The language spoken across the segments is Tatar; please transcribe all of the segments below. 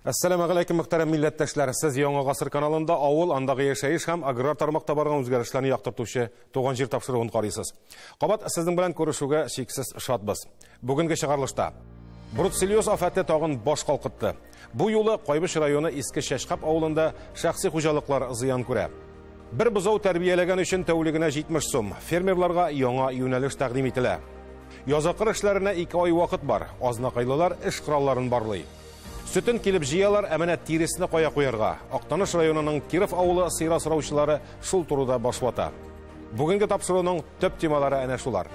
Assalamu алейкум, мөхтәрәм милләттәшләр. Сез Яңа гасыр каналында авыл, андагы яшәеш һәм аграр тармакта барган үзгәрешләрне яктыртучы туган җир тапшыруын карыйсыз. Кабат сезнең белән күрешүгә шиксез шатбыз. Бүгенге чыгарлышта бруцеллез афаты тагын баш калкытты. Бу юлы Кайбыш районы Иске Шәшкап авылында шәхси хуҗалыклар зыян күрә. Бер бозау тәрбияләгән өчен тәүлегенә 70 сум. Фермерларга яңа юнәлеш тәкъдим ителә. Язакыр эшләренә 2 ай вакыт бар. Азнакайлылар эш коралларын барлый. Сөтін келіп жиялар әмәнәт тиресіне қоя қойырға. Ақтаныш районының Киров ауылы сыйра сұраушылары шул турыда башлата. Бүгінгі тапшыруның төп темалары әнә шулар.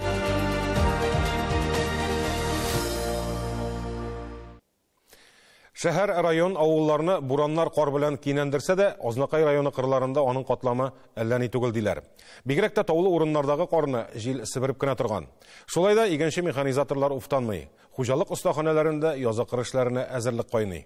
Шәһәр район авылларны бураннар кар белән кинәндерсә дә, Азнакай районы кырларында аның катламы әллә ни түгел диләр. Бигрәк тә таулы урыннардагы карны җил сибереп кенә торган. Шулай да игенче механизаторлар уфтанмый. Хуҗалык остаханәләрендә язакыр эшләренә әзерлек кайный.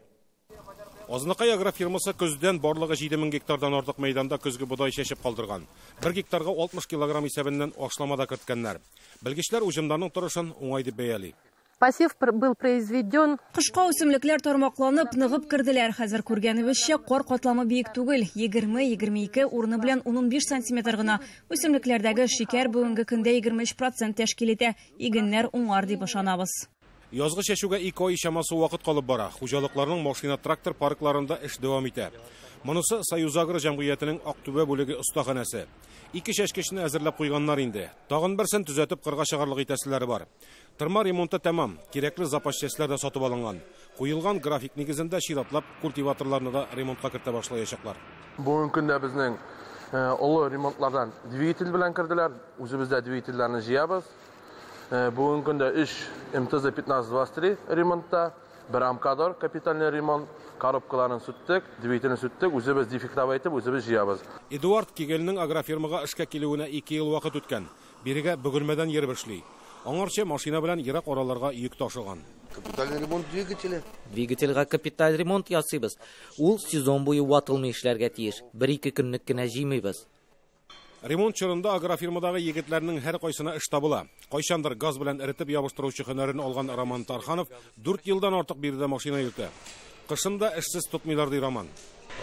Азнакай агрофирмасы көздән барлыгы 7000 гектардан артык мәйданда көзге бодай чәчеп калдырган. 1 гектарга 60 килограмм исәбеннән ашламада керткәннәр. Белгечләр уҗымдарның торышын уңай дип бәяли. Посев был произведен. Кышка үсемлекләр тармакланып, ныгып керделәр. Хәзер күргәнебезчә, кар катламы биек түгел. 20-22 урыны белән 15 сантиметр гына. Үсемлекләрдәге шикәр бүгенге көндә 23% тәшкил итә. Игеннәр уңар дип ышанабыз. Язгы чәчүгә 2 ай чамасы вакыт калып бара. Хуҗалыкларның машина трактор паркларында эш дәвам итә. Монысы Союзагр җәмгыятенең Актүбә бүлеге остаханәсе. 2 чәчкечне әзерләп куйганнар инде. Тагын берсен төзәтеп кырга чыгарлык итәселәре бар. Тырма ремонты тәмам. Кирәкле запас частьләр дә сатып алынган. Куелган график нигезендә чиратлап культиваторларны да ремонтка кертә башлаячаклар. Бүгенге көндә безнең олы ремонтлардан двигатель белән керделәр. Үзебездә двигательләрне җыябыз. Бүгенге көндә эш МТЗ-1523 ремонтта, бер амкадор капитальный ремонт, коробкаларын сүттек, двигательне сүттек, үзебез дефектав итеп, үзебез җыябыз. Эдуард Кигелнең агрофирмага эшкә килүенә 2 ел вакыт үткән. Бирегә бөгелмәдән йөреп эшли. Аңарча машина белән ерак араларга йөк ташыган. Капитальный ремонт двигателя. Двигательгә капиталь ремонт ясыйбыз. Ул сезон буе ватылмый эшләргә тиеш. 1-2 көнлек кенә җыймыйбыз. Ремонт чорында агрофирмадагы егетләрнең һәр кайсына эш табыла. Кайчандыр газ белән эретеп ябыштыручы һөнәрен алган Роман Тарханов 4 елдан артык биредә машина йөртә. Кышында эшсез тотмыйлар ди Роман.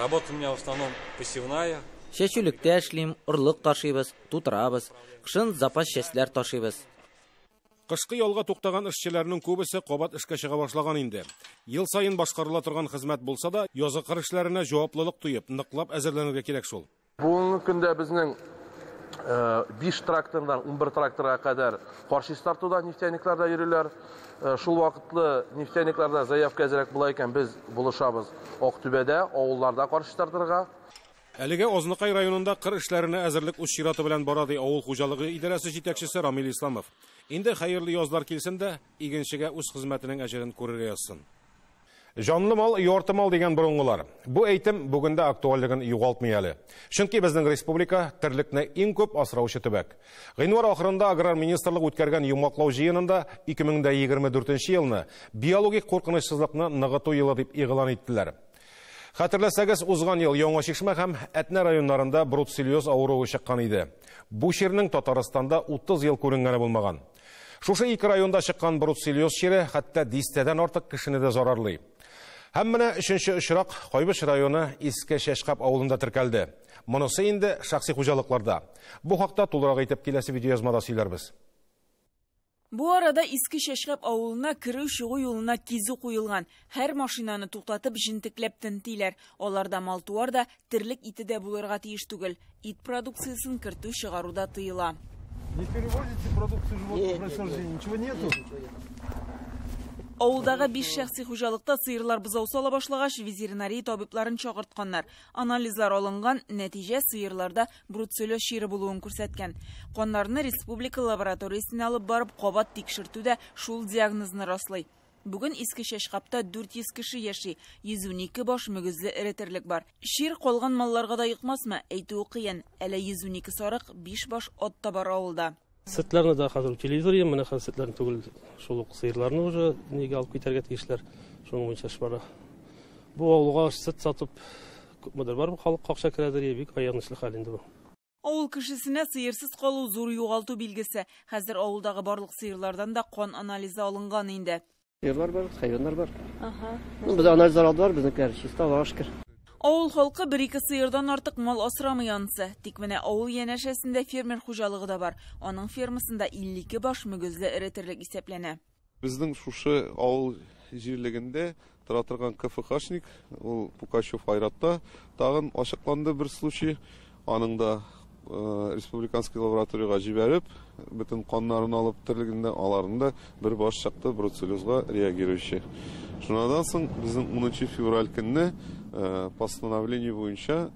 Работа у меня в основном посевная. Чәчүлектә эшлим, орлык ташыйбыз, тутырабыз. Кышын запас частьләр ташыйбыз. Кышкы ялга туктаган эшчеләрнең күбесе кабат эшкә чыга башлаган инде. Ел сайын башкарыла торган хезмәт булса да, язакыр эшләренә җаваплылык туеп, ныклап әзерләнергә кирәк шул. Бүгенге көндә безнең 5 трактордан 11 тракторга кадәр каршы тартуда нефтяникларда йөриләр. Шул вакытлы нефтяникларда заявка әзрәк була икән, без булышабыз Актүбәдә, авылларда каршы тартырга. Әлегә Азнакай районында кыр эшләренә әзерлек үз чираты белән бара ди авыл хуҗалыгы идарәсе җитәкчесе Рамил Исламов. Инде хәерле язлар килсен дә, игенчегә үз хезмәтенең әҗерен күрергә язсын. Җанлы мал, ярты мал дигән борынгылар. Бу әйтем бүгендә актуальлыгын югалтмый әле. Чөнки безнең республика терлекне иң күп асраучы төбәк. Гыйнвар ахырында аграр министрлык үткәргән йомгаклау җыенында 2024 елны биологик куркынычсызлыкны ныгыту елы дип игълан иттеләр. Хәтерләсәгез, узган ел Яңа Шишмә һәм Әтнә районнарында бруцеллез авыруы чыккан иде. Бу чирнең Татарстанда 30 ел күренгәне булмаган. Шушы 2 районда чыккан бруцеллез чире хәтта 10 артык кешене дә зарарлый. Һәм менә 3нче очрак Кайбыш районы Иске Шәшкап авылында теркәлде. Монысы инде шәхси хуҗалыкларда. Бу хакта тулырак әйтеп киләсе видеоязмада сөйләрбез. Бу арада Иске Шәшкап авылына кирү-чыгу юлына кизү куелган. Һәр машинаны туктатып җентекләп тентиләр. Аларда мал-туар да, тирлек ите дә булырга тиеш түгел. Ит продукциясын кертү чыгаруда тыела. Не перевозите продукцию животного происхождения, ничего нету? Авылдагы 5 шәхси хуҗалыкта сыерлар бозау сала башлагач, ветеринария табибларын чакыртканнар. Анализлар алынган, нәтиҗә сыерларда бруцеллез чире булуын күрсәткән. Каннарны республика лабораториясенә алып барып, кабат тикшертүдә шул диагнозны раслый. Бүген Иске Шәшкапта 400 кеше яши, 112 баш мөгезле эретерлек бар. Чир калган малларга да йыкмасмы, әйтү кыен. Әле 112 сарык, 5 баш ат та бар авылда. Сөтләрне дә хәзер телевизор ем, менә хәзер сөтләрне түгел, шул ук сыерларны уже нигә алып китәргә тиешләр. Шуның буенча эш бара. Бу авылга сөт сатып күпмедер бар, халык какча керәдер, бик аянычлы хәл инде бу. Авыл кешесенә сыерсыз калу зур югалту билгесе. Хәзер авылдагы барлык сыерлардан да кан анализы алынган инде. Сыерлар бар, хайваннар бар. Biz анализлар алдылар, безнекеләр чиста, Аллага шөкер. Авыл халкы 1-2 сыердан артык мал асырамый анысы. Тик менә авыл янәшәсендә фермер хуҗалыгы да бар. Аның фермасында 52 баш мөгезле эретерлек исәпләнә. Безнең шушы авыл җирлегендә тора торган КФХшник, ул Пукачев Айратта тагын ачыкланды бер случай. Аның да республиканский лабораторияга җибәреп, бөтен каннарын алып терлегендә аларында бер баш чыкты бруцеллезга реагирующий. Шундан соң безнең 10 февраль көнне постановление буенча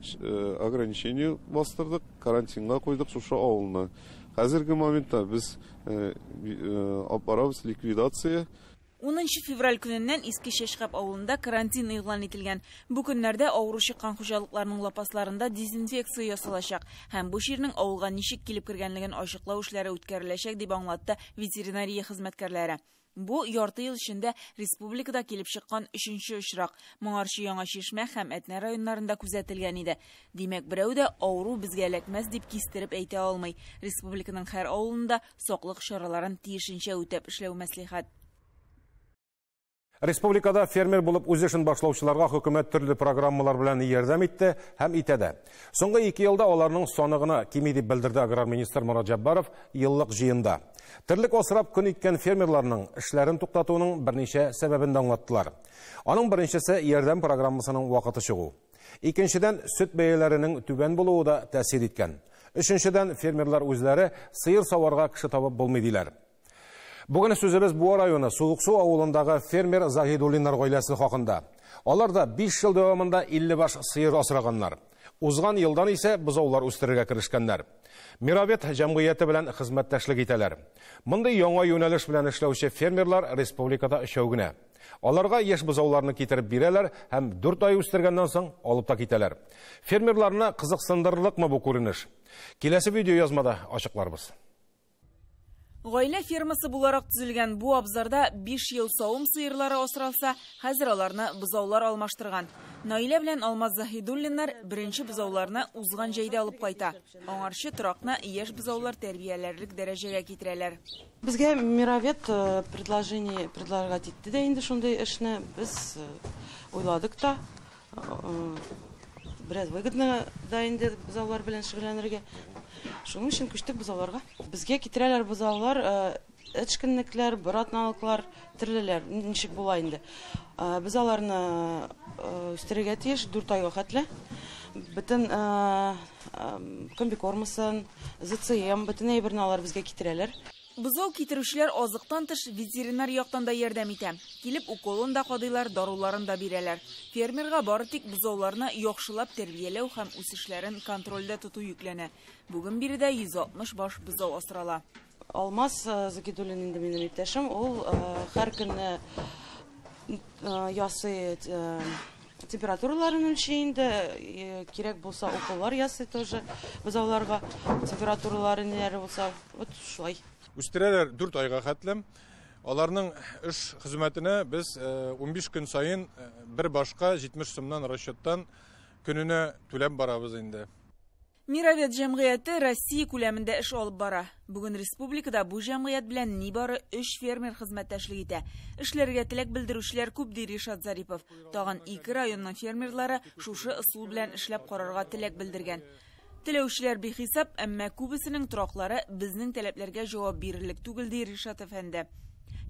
ограничение бастырдык, карантинга куйдык шушы авылны. Хәзерге моментта без апарабыз ликвидация. 10 февраль көненнән Иске Шәшкәп авылында карантин игълан ителгән. Бу көннәрдә авыру чыккан хуҗалыкларның лапасларында дезинфекция ясалачак һәм бу ширнең авылга ничек килеп кергәнлеген ачыклау эшләре үткәреләчәк дип аңлатты ветеринария хезмәткәрләре. Бу ярты ел эчендә республикада килеп чыккан 3нче очрак. Моңарчы, Яңа Чишмә һәм Әтнә районнарында күзәтелгән иде. Димәк, берәү дә авыру безгә эләкмәс дип кистереп әйтә алмый. Республиканың һәр авылында саклык чараларын тиешенчә үтәп эшләү мәслихәт. Республикада фермер булып үз эшен башлаучыларга хөкүмәт төрле программалар белән ярдәм итте һәм итә дә. Соңгы 2 елда аларның саны гына кими дип белдерде аграр министр Мурат Җаббаров еллык җыенда. Терлек асрап көн иткән фермерларның эшләрен туктатуның берничә сәбәбен дә аңлаттылар. Аның беренчесе ярдәм программасының вакыты чыгу. Икенчедән сөт бәяләренең түбән булуы да тәэсир иткән. Өченчедән фермерлар үзләре сыер саварга кеше табып булмый диләр. Бүген сүзебез Буа районы Сугуксу авылындагы фермер Захидуллиннар гаиләсе хакында. Алар да 5 ел дәвамында 50 баш сыер асраганнар. Узган елдан исә бозаулар үстерергә керешкәннәр. Мирабет җәмгыяте белән хезмәттәшлек итәләр. Мондый яңа юнәлеш белән эшләүче фермерлар республикада өчәү генә. Аларга яшь бозауларны китереп бирәләр һәм 4 ай үстергәннән соң алып та китәләр. Фермерларны кызыксындырырлыкмы бу күренеш? Киләсе видео язмада ачыкларбыз. Гаилә фермасы буларак төзелгән бу абзарда 5 ел савым сыерлары асралса, хәзер аларны бозаулар алмаштырган. Наилә белән Алмаз Захидуллиннар беренче бозауларны узган җәйдә алып кайта. Аңарчы торакны яшь бозаулар тәрбияләрлек дәрәҗәгә китерәләр. Безгә Мировед предлагать итте дә инде шундый эшне без уйладык та. Biraz выгодно да инде бозаулар белән шөгыльләнергә. Шуның өчен күчтек бозауларга. Безгә китерәләр бозаулар, эчкенлекләр, братналыклар, төрлеләр, ничек була инде. Без аларны үстерергә тиеш 4 айга хәтле. Бөтен комбикормысын, ЗЦМ, бөтен әйберне алар безгә китерәләр. Бозау китерүчеләр азыктан тыш ветеринар яктан да ярдәм итә. Килеп уколын да кадыйлар, даруларын да бирәләр. Фермерга бары тик бозауларны яхшылап тәрбияләү һәм үсешләрен контрольдә тоту йөкләнә. Бүген биредә 160 баш бозау асрала. Алмаз Захидуллин инде минем иптәшем, ул һәр көнне ясый температураларын үлчәй инде, кирәк булса уколлар ясый тоже бозауларга, температуралары ниләре булса, вот шулай. Үстерәләр 4 айга хәтле. Аларның эш хезмәтенә без 15 көн сайын бер башка 70 сумнан расчеттан көненә түләп барабыз инде. Мировед җәмгыяте Россия күләмендә эш алып бара. Бүген республикада бу җәмгыять белән нибары 3 фермер хезмәттәшлек итә. Эшләргә теләк белдерүчеләр күп ди Ришат Зарипов. Тагын 2 районның фермерлары шушы ысул белән эшләп карарга теләк белдергән. Теләүчеләр бихисап, әмма күбесенең тораклары безнең таләпләргә җавап бирерлек түгел ди Ришат әфәнде.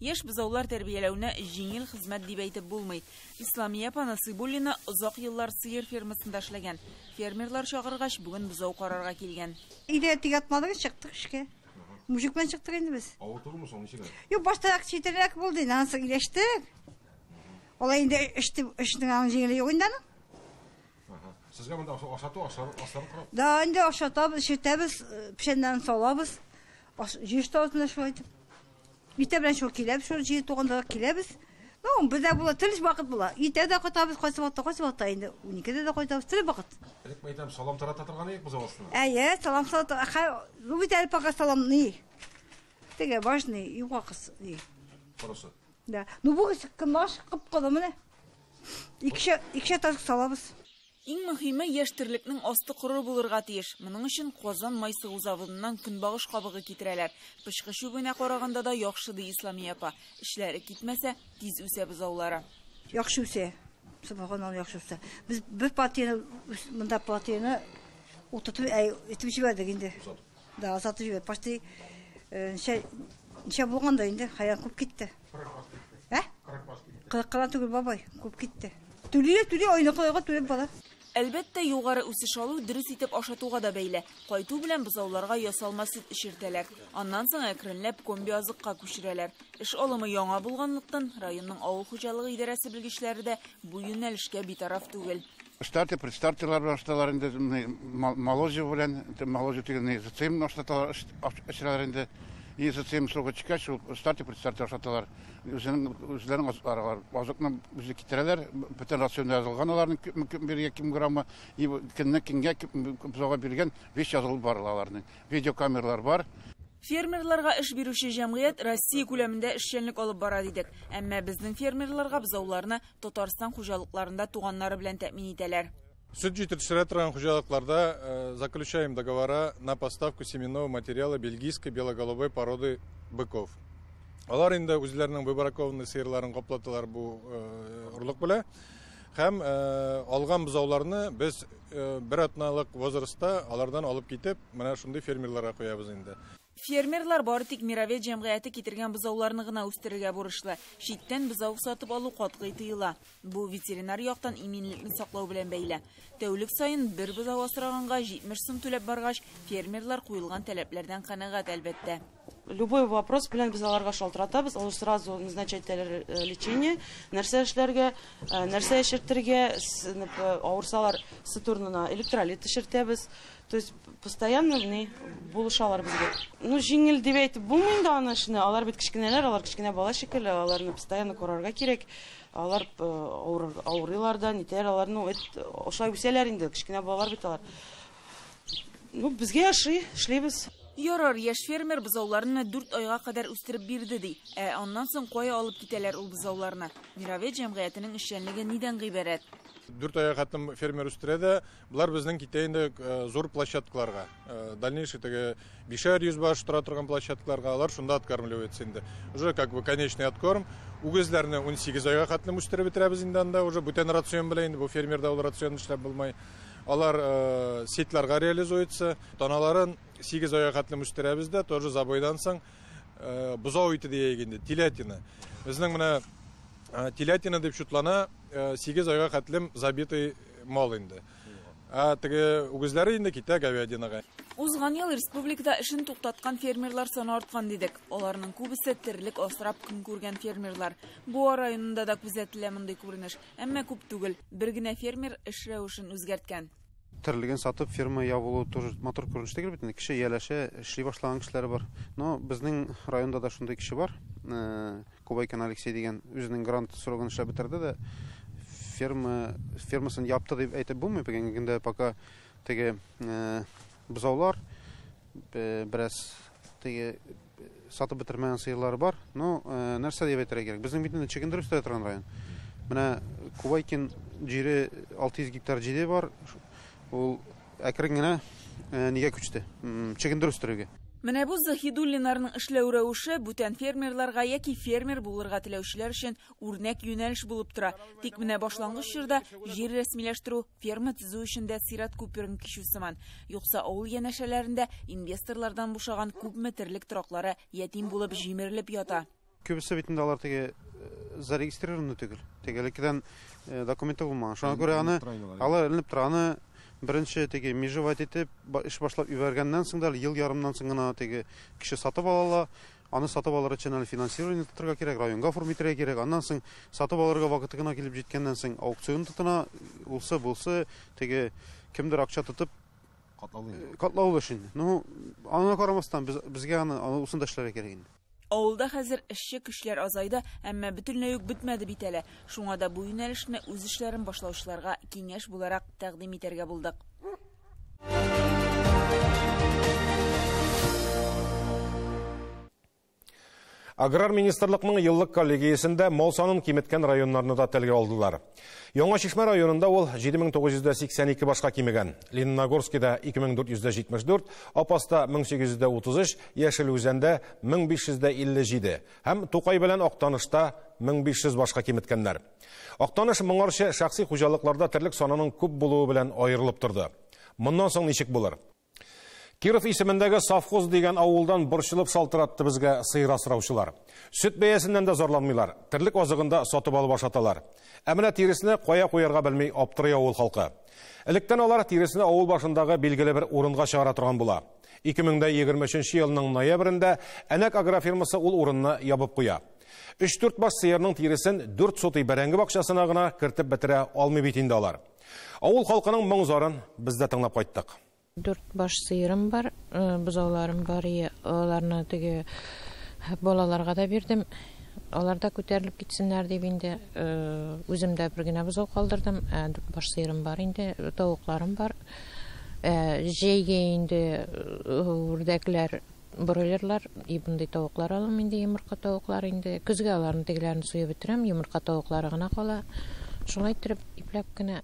Яшь бозаулар тәрбияләүне җиңел хезмәт дип әйтеп булмый. Исламия Насыйбуллина озак еллар сыер фермасында эшләгән. Фермерлар чакыргач бүген бозау карарга килгән. Идә тигәтмәдек, чыктык эшкә. Мужик белән чыктык инде без. Авыл турымы соң ничек? Юк, башта читерәк булды, аннан соң иләштек. Алай инде эшнең җиңеле юк инде аның. Сезгә монда ашату асарып кара. Да, инде ашатабыз, шитәбез, пешәннән салабыз. Җиш тавына шулай итеп. Итә белән шул киләбез, шул җир туганда киләбез. Ну, бездә була тиз вакыт була. Итә дә кайтабыз, кайсы вакытта инде. 12дә дә кайтабыз, тиз вакыт. Элек мәйтәм салам тарата торган идек бозау астына. Әйе, салам тарата. Ну, бит әле пока салам ни. Теге важный, югакыс. Хорошо. Да. Ну, бу кем маш кып кала менә. Икешә таш салабыз. Иң мөһиме яшьтирлекнең асты коры булырга тиеш. Моның өчен Казан майсыгу заводыннан көнбагыш кабыгы китерәләр. Пышкы чүбенә караганда да яхшы ди Ислами апа. Эшләре китмәсә, тиз үсә бозаулары. Яхшы үсә. Сабаган яхшы үсә. Без бер партияны, монда партияны утыртып итеп җибәрдек инде. Да, сатып җибәрдек. Почти ничә булганда инде, хаян күп китте. 40 түгел бабай, күп китте. Түле айны кылайга түлеп бала. Әлбәттә, югары үсеш алу дөрес итеп ашатуга да бәйле. Кайту белән бозауларга ясалма сөт эшертәләр. Аннан соң әкренләп комби азыкка күчерәләр. Эш алымы яңа булганлыктан, районның авыл хуҗалыгы идарәсе белгечләре дә бу юнәлешкә битараф түгел. Предстартерлар башталар инде, молодежь белән, молодежь тигән зацем эшләр инде. И зацем срока чикач, предстартер ашаталар. Үзләренең азыкны үзе китерәләр, бөтен рацион язылган аларның 1-2 килограммы, и көнгә бозауга биргән 5 язылып бар аларның. Видеокамералар бар. Фермерларга эш бирүче җәмгыять Россия күләмендә эшчәнлек алып бара дидек. Әмма безнең фермерларга бозауларны Татарстан хуҗалыкларында туганнары белән тәэмин итәләр. Süt җитештерә торган хуҗалыкларда заключаем договора на поставку семенного материала бельгийской белоголовой породы быков. Алар инде үзләренең выбракованы сыерларын каплаталар бу урлык белән. Һәм алган бозауларны без бер атналык возрастта алардан алып китеп, менә шундый фермерларга куябыз инде. Фермерлар бары тик Мировед җәмгыяте китергән бозауларны гына үстерергә бурышлы. Читтән бозау сатып алу катгый тыела. Бу ветеринар яктан иминлекне саклау белән бәйле. Тәүлек сайын бер бозау асраганга 70 сум түләп баргач, фермерлар куелган таләпләрдән канәгать әлбәттә. Любой вопрос белән без аларга шалтыратабыз, алар сразу назначательное лечение, нәрсә эшләргә, нәрсә эшертергә, авырсалар сөт урынына электролит эшертәбез. То есть постоянно булышалар безгә. Ну җиңел дип әйтеп булмый инде аны эшне. Алар бит кичкенәләр, алар кичкенә бала шикелле, аларны постоянно карарга кирәк. Алар авырыйлар да, нитәр аларны ошай үсәләр инде, кичкенә балалар бит алар. Ну безгә эшлибез. Ярар, яшь фермер бозауларны 4 айга кадәр үстереп бирде ди. Аннан соң кая алып китәләр ул бозауларны? Мировед җәмгыятенең эшчәнлеге нидән гыйбарәт? 4 айга хатым фермер үстерә дә, булар безнең китәендә зур площадкаларга, дальнейший теге 500 баш тора торган площадкаларга алар шунда откармливается инде. Уже как бы конечный откорм. Үгезләрне 18 айга хатым үстереп бетерәбез инде анда, уже бүтән рацион белән инде бу фермерда ул рацион эшләп булмай. Алар сетларга реализуется. Таналарын 8 айга хатым үстерәбез дә, тоже забойдан соң бозау ите дигәндә, телятина. Безнең менә телятина дип шутлана 8 айга хатым забитый мал инде. Теге үгезләре инде китә говядинага. Узган ел республикада эшен туктаткан фермерлар саны арткан дидек. Аларның күбесе терлек асрап көн күргән фермерлар. Бу районында да күзәтелә мондый күренеш. Әмма күп түгел. Бер генә фермер эш рәвешен үзгәрткән. Терлеген сатып ферма ябылу тоже мотор күренеш түгел бит. Кеше яләшә, эшли башлаган кешеләр бар. Но безнең районда да шундый кеше бар. Кубайкан Алексей дигән үзенең грант срогын эшләп бетерде дә фермасын япты дип әйтеп булмый. Бүгенге көндә пока теге бозаулар бераз теге сатып бетермәгән сыерлар бар. Но нәрсә дип әйтергә кирәк? Безнең битендә чигендер үстә торган район. Менә Кубайкин җире 600 гектар җире бар. Ул әкрен генә нигә күчте? Чигендер үстерүгә. Менә бу Захидуллинарның эшләү рәвеше бүтән фермерларга яки фермер булырга теләүчеләр өчен үрнәк юнәлеш булып тора. Тик менә башлангыч чорда җир рәсмиләштерү, ферма төзү өчен дә сират күперен кичү сыман. Юкса авыл янәшәләрендә инвесторлардан бушаган күп метрлек тораклары ятим булып җимерелеп ята. Күбесе битендә алар теге зарегистрированы түгел. Тегелекдән документы булмаган. Шуңа күрә аны алар элеп тораны беренче теге межевать итеп эш башлап ибәргәннән соң да ел ярымнан соң гына теге кеше сатып алалар. Аны сатып алыр өчен финансирование тотырга кирәк, районга формитерга кирәк. Аннан соң сатып алырга вакыты гына килеп җиткәннән соң аукцион тотына, булса теге кемдер акча тотып катлау өчен. Ну, аны карамастан безгә аны усында эшләргә кирәк инде. Авылда хәзер эшче көчләр азайды, әмма бөтенләй үк бетмәде бит әле. Шуңа да бу юнәлешне үз эшләрен башлаучыларга киңәш буларак тәкъдим итәргә булдык. Аграр министрлыкның еллык коллегиясендә мал санын киметкән районнарны да телгә алдылар. Яңа Шишмә районында ул 7982 башка кимегән. Лениногорскида 2474, Апаста 1833, Яшел Үзәндә 1557 һәм Тукай белән Актанышта 1500 башка киметкәннәр. Актаныш моңарчы шәхси хуҗалыкларда терлек санының күп булуы белән аерылып торды. Моннан соң ничек булыр? Киров исемендәге совхоз дигән авылдан борчылып шалтыратты безгә сыйыр асраучылар. Сөт бәясеннән дә зарланмыйлар, терлек азыгында сатып алып ашаталар. Ә менә тиресне кая куярга белмей аптырый авыл халкы. Электән алар тиресне авыл башындагы билгеле бер урынга чыгара торган була. 2023 елның ноябрендә Әнәк агрофирмасы ул урынны ябып куя. 3-4 баш сыерның тиресен 4 сотый бәрәңге бакчасына гына кертеп бетерә алмый бит инде алар. Авыл халкының моң-зарын без дә тыңлап кайттык. 4 баш сыйырым бар, бузауларым бар, аларны теге балаларга да бердим. Алар да күтәрелеп китсеннәр дип инде үзем дә бер генә бузау калдырдым. 4 баш сыйырым бар инде, тавыкларым бар. Җәйгә инде үрдәкләр, бройлерлар, bunday тавыклар алам инде, йомырка тавыклар инде. Көзгә аларны тегеләрне суеп бетерәм, йомырка тавыклары гына кала. Шулай итеп ипләп кенә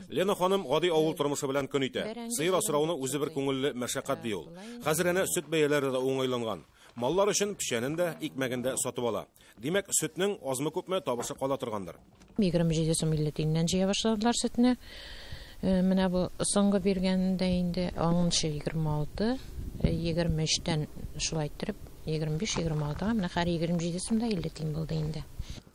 Лена ханым гади авыл тормышы белән көн итә. Сыер асрауны үзе бер күңелле мәшәкать ди ул. Хәзер әнә сөт бәяләре дә уңайланган. Маллар өчен пешәнен дә, икмәген дә сатып ала. Димәк, сөтнең азмы-күпме табышы кала торгандыр. 27 сум 50 тиеннән җыя башладылар сөтне. Менә бу соңгы биргәндә инде 26, 23тән шулай итеп 25-26, менә һәр 27 сумда 50 тиен булды инде.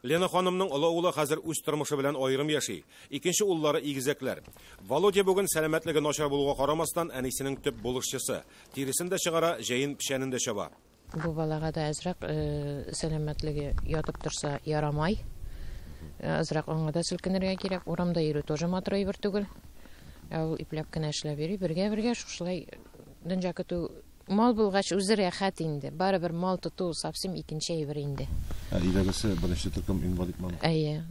Лена ханымның олы улы хәзер үз тормышы белән аерым яши. Икенче уллары игезәкләр. Володя бүген сәламәтлеге начар булуга карамастан әнисенең төп булышчысы. Тиресен дә чыгара, җәен пешәнен дә чаба. Бу балага да азрак сәламәтлеге ятып торса ярамай. Азрак аңа да селкенергә кирәк. Урамда йөрү тоже матур әйбер түгел. Ул ипләп кенә эшләп йөри, бергә шулай дөнья көтү. Мал булгач үзе рәхәт инде. Барыбер мал тоту совсем икенче әйбер инде. Идәрәсе беренче төркем инвалид мал. Әйе,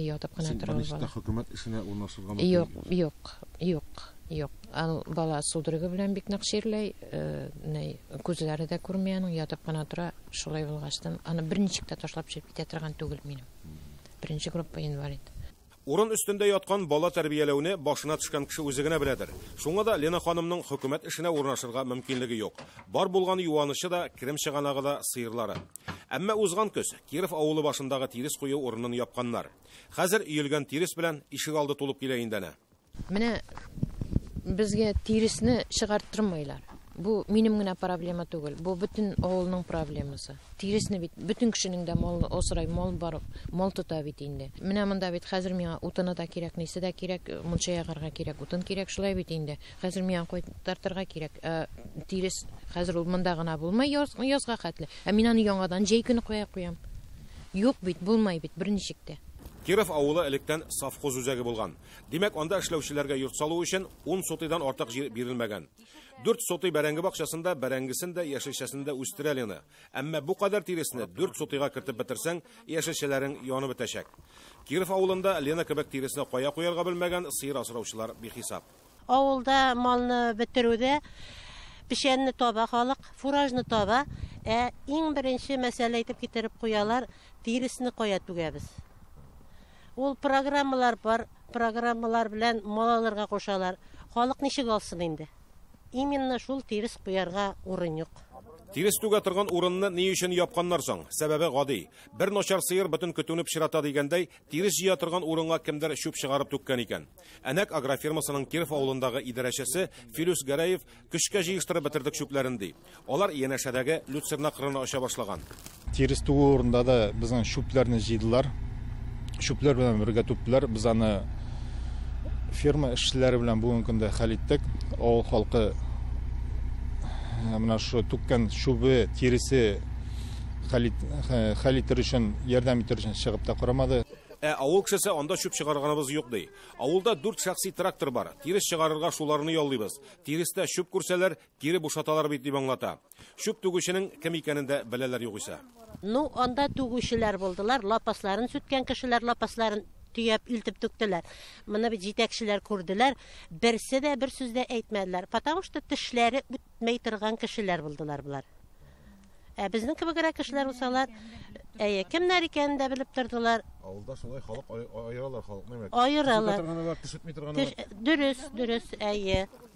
ятып кына тора ул бала. Хөкүмәт эшенә урнаштырган. Юк. Ал бала судырыгы белән бик нык ширләй, күзләре дә күрмәгән, ятып кына тора. Шулай булгачтан аны берничек тә ташлап чыгып китә торган түгел минем. Беренче группа инвалид. Урын өстендә яткан бала тәрбияләүне башына төшкән кеше үзе генә беләдер. Шуңа да Лена ханымның хөкүмәт эшенә урнашырга мөмкинлеге юк. Бар булган юанышы да, кирем чыганагы да сыерлары. Әмма узган көз Киров авылы башындагы тирес кую урынын япканнар. Хәзер өелгән тирес белән ишек алды тулып килә инде әнә. Менә безгә тиресне чыгарттырмайлар. Бу минем генә проблема түгел. Бу бөтен авылның проблемасы. Тиресне бит бөтен кешенең дә мал осрай, мал бар, мал тота бит инде. Менә монда бит хәзер миңа утыны да кирәк, несе дә кирәк, мунча ягарга кирәк, утын кирәк, шулай бит инде. Хәзер миңа кайтартырга кирәк. Тирес хәзер ул монда гына булмай, язга хәтле. Ә мин аны яңадан җәй көне куям. Юк бит, булмай бит берничек тә. Киров авылы электән совхоз үзәге булган. Димәк, анда эшләүчеләргә йорт салу өчен 10 сотыйдан артык җир бирелмәгән. 4 сотый бәрәңге бакчасында бәрәңгесен дә, яшелчәсен дә үстерәләне. Әмма бу кадәр тиресне 4 сотыйга кертеп бетерсәң, яшелчәләрең янып бетәчәк. Киров авылында Лена кебек тиресне кая куярга белмәгән сыер асраучылар бихисап. Авылда малны бетерүдә пешәнне таба халык, фуражны таба, иң беренче мәсьәлә итеп китереп куялар, тиресне кая түгәбез. Ул программалар бар, программалар белән малларга кушалар. Халык ничек алсын инде? Именно шул тирес куярга урын юк. Тирес түгә торган урынны ни өчен япканнар соң? Сәбәбе гади. Бер начар сыер бөтен көтүне пешерата дигәндәй, тирес җыя торган урынга кемдер шуп чыгарып түккән икән. Әнәк агрофирмасының Киров авылындагы идарәчесе Филус Гәрәев көчкә җыештырып бетердек шупларын ди. Алар янәшәдәге Люцерна кырына аша башлаган. Тирес түгү урында да безнең шупларны җыйдылар. Шуплар белән бергә туплар, без аны ферма эшчеләре белән бүген көндә хәл иттек. Авыл халкы менә шу түккән шубы, тиресе хәл итер өчен, ярдәм итер өчен чыгып та карамады. Авыл кешесе анда шуп чыгарганыбыз юк ди. Авылда 4 шәхси трактор бар. Тирес чыгарырга шуларны яллыйбыз. Тирестә шуп күрсәләр, кире бушаталар бит дип аңлата. Шуп түгүченең кем икәнен дә беләләр югыйса. Анда түгүчеләр булдылар, лапасларын сүткән кешеләр лапасларын төяп илтеп түктеләр. Моны бит җитәкчеләр күрделәр, берсе дә бер сүз дә әйтмәделәр. Потому что тешләре үтмәй торган кешеләр булдылар булар. Безнең кебегрәк кешеләр булсалар, кемнәр икәнен дә белеп тордылар. Авылда шулай халык айыралар халыкны. Айыралар. Дөрес,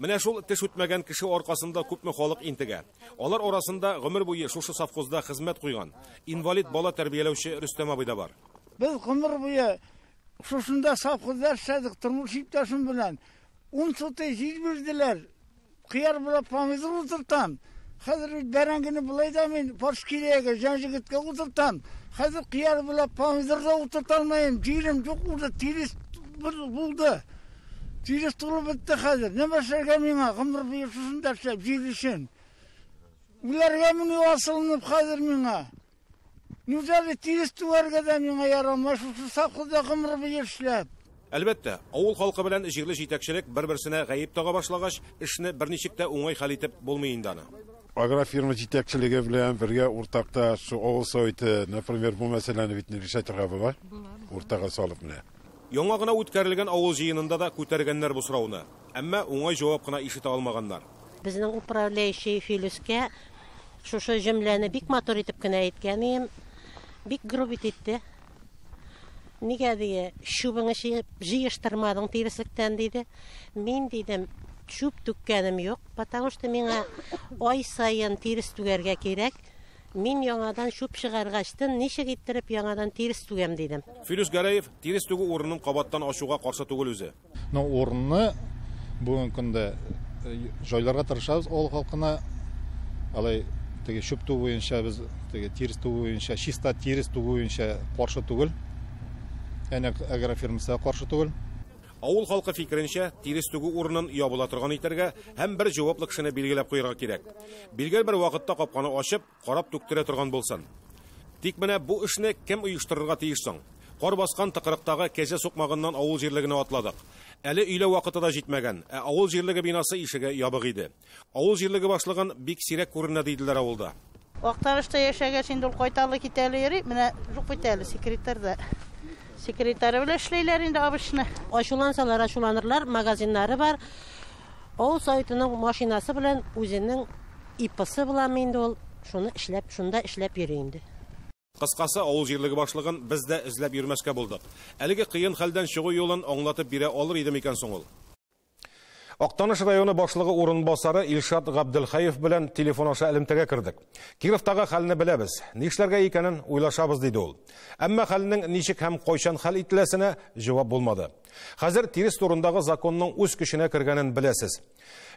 Менә шул теш үтмәгән кеше аркасында күпме халык интегә. Алар арасында гомер буе шушы совхозда хезмәт куйган инвалид бала тәрбияләүче Рөстәм абый да бар. Без гомер буе шушында совхозда эшләдек, тормыш иптәшем белән. 10 сотый җир бирделәр. Кыяр белән помидор утыртам. Хәзер бәрәңгене булай да мин Порскиягә җанҗигеткә утыртам. Хәзер кыяр белән помидорда утырта алмыйм. Җирем юк, урда тирис булды. Тирис туры бетте хәзер. Нәмә эшләргә миңа гомер буе шушында эшләп җир өчен. Уларга мине асылынып хәзер миңа. Нузалы тирис туарга да миңа ярамый, шушы совхозда гомер буе эшләп. Әлбәттә, авыл халкы белән җирле җитәкчелек бер-берсенә гаеп тага башлагач, эшне берничек тә уңай хәл итеп булмый инде аны. Агрофирма җитәкчелеге белән бергә уртакта шу авыл советы, например, бу мәсьәләне бит решаторга була. Уртага салып менә. Яңа гына үткәрелгән авыл җыенында да күтәргәннәр бу сорауны. Әмма уңай җавап кына ишетә алмаганнар. Безнең управляющий Филюскә шушы җөмләне бик матур итеп кенә әйткән, бик груб итте. Нигә дигә, шубыңны җыештырмадың тирислектән диде. Мин дидем, шуп түккәнем юк, потому что миңа ай сайын тирис түгәргә кирәк. Мин яңадан шуп чыгаргачтын, ничек иттереп яңадан тирис түгәм дидем. Филюс Гәрәев тирис түгү урынын кабаттан ачуга каршы түгел үзе. Урынны бүгенге көндә җайларга тырышабыз, авыл халкына алай теге шуп түгү буенча без теге тирис түгү буенча, чиста тирис түгү буенча каршы түгел. Әнә агрофирмасы каршы түгел. Авыл халкы фикеренчә, тирис түгү урынын ябыла торган итәргә һәм бер җаваплы кешене билгеләп куярга кирәк. Билгеле бер вакытта капканы ачып, карап түктерә торган булсын. Тик менә бу эшне кем оештырырга тиеш соң? Кар баскан тыкрыктагы кәҗә сукмагыннан авыл җирлегенә атладык. Әле өйлә вакыты да җитмәгән, авыл җирлеге бинасы ишеге ябык иде. Авыл җирлеге башлыгын бик сирәк күренә диделәр авылда. Вактагышта яшәгәч инде ул кайталы китәле йөри, менә юк бит әле секретарьда. Секретары белән эшләйләр инде абышны. Ачулансалар ачуланырлар, магазиннары бар. Авыл советының машинасы белән үзенең ипысы була инде ул. Шуны эшләп, шунда эшләп йөри инде. Кыскасы, авыл җирлеге башлыгын без дә эзләп йөрмәскә булдык. Әлеге кыен хәлдән чыгу юлын аңлатып бирә алыр иде микән соң ул. Актаныш районы башлыгы урынбасары Илшат Габделхаев белән телефон аша элемтәгә кердек. Кировтагы хәлне беләбез. Нишләргә икәнен уйлашабыз диде ул. Әмма хәлнең ничек һәм кайчан хәл ителәсенә җавап булмады. Хәзер тирис турындагы законның үз көченә кергәнен беләсез.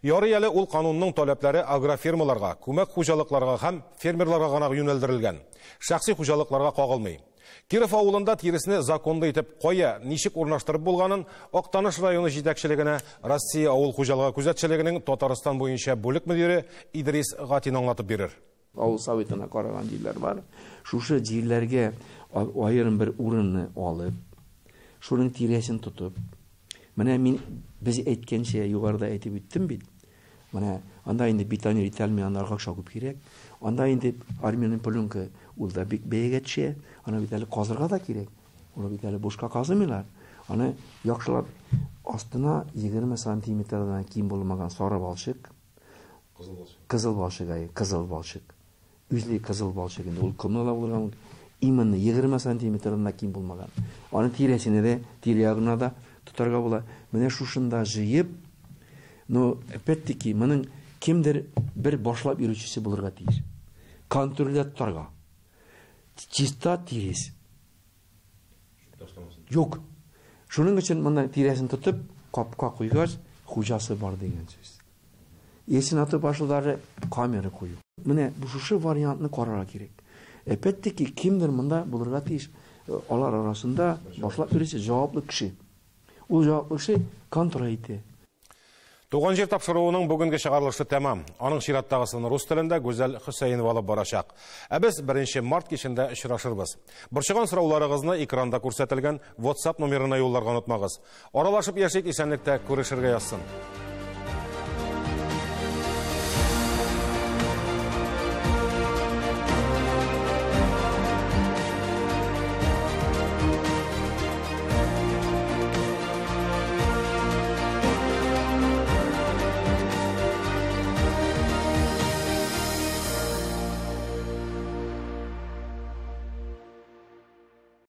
Ярый әле ул канунның таләпләре агрофирмаларга, күмәк хуҗалыкларга һәм фермерларга гына юнәлдерелгән. Шәхси хуҗалыкларга кагылмый. Киров авылында тирисне законлы итеп кая, ничек урнаштырып булганын Актаныш районы җитәкчелегенә Россия авыл хуҗалыгы күзәтчелегенең Татарстан буенча бүлек мөдире Идрис Гатин аңлатып бирер. Авыл советына караган җирләр бар. Шушы җирләргә аерым бер урынны алып, шуның тирәсен тотып, менә мин без әйткәнчә югарыда әйтеп үттем бит. Менә анда инде битанер итәлмәгәннәргә акча күп кирәк. Анда инде армияның пленка ул да бик бәягә төшә. Аны бит әле казырга да кирәк. Ул бит әле бушка казымыйлар. Аны яхшылап астына 20 сантиметрдан ким булмаган сары балчык, кызыл балчык. Үзли кызыл балчык инде ул кымлала булган именно 20 сантиметрдан ким булмаган. Аны тирәсенә дә, тирәягына да тутарга була. Менә шушында җыеп, но опять-таки моның кемдер бер башлап йөрүчесе булырга тиеш. Контрольдә тутарга. Чиста тирес. Юк. Шуның өчен монда тирәсен тотып, капка куйгач, хуҗасы бар дигән сүз. Есен аты башлары камера кую. Менә бу шушы вариантны карарга кирәк. Опять-таки кемдер монда булырга тиеш. Алар арасында башлап йөрүче җаваплы кеше. Ул җаваплы кеше контроль итә. Туган җир тапшыруының бүгенге чыгарылышы тәмам. Аның чираттагысын рус телендә Гүзәл Хөсәенова алып барачак. Ә без 1 март кичендә очрашырбыз. Борчыган сорауларыгызны экранда күрсәтелгән WhatsApp номерына юлларга онытмагыз. Аралашып яшик, исәнлектә күрешергә язсын.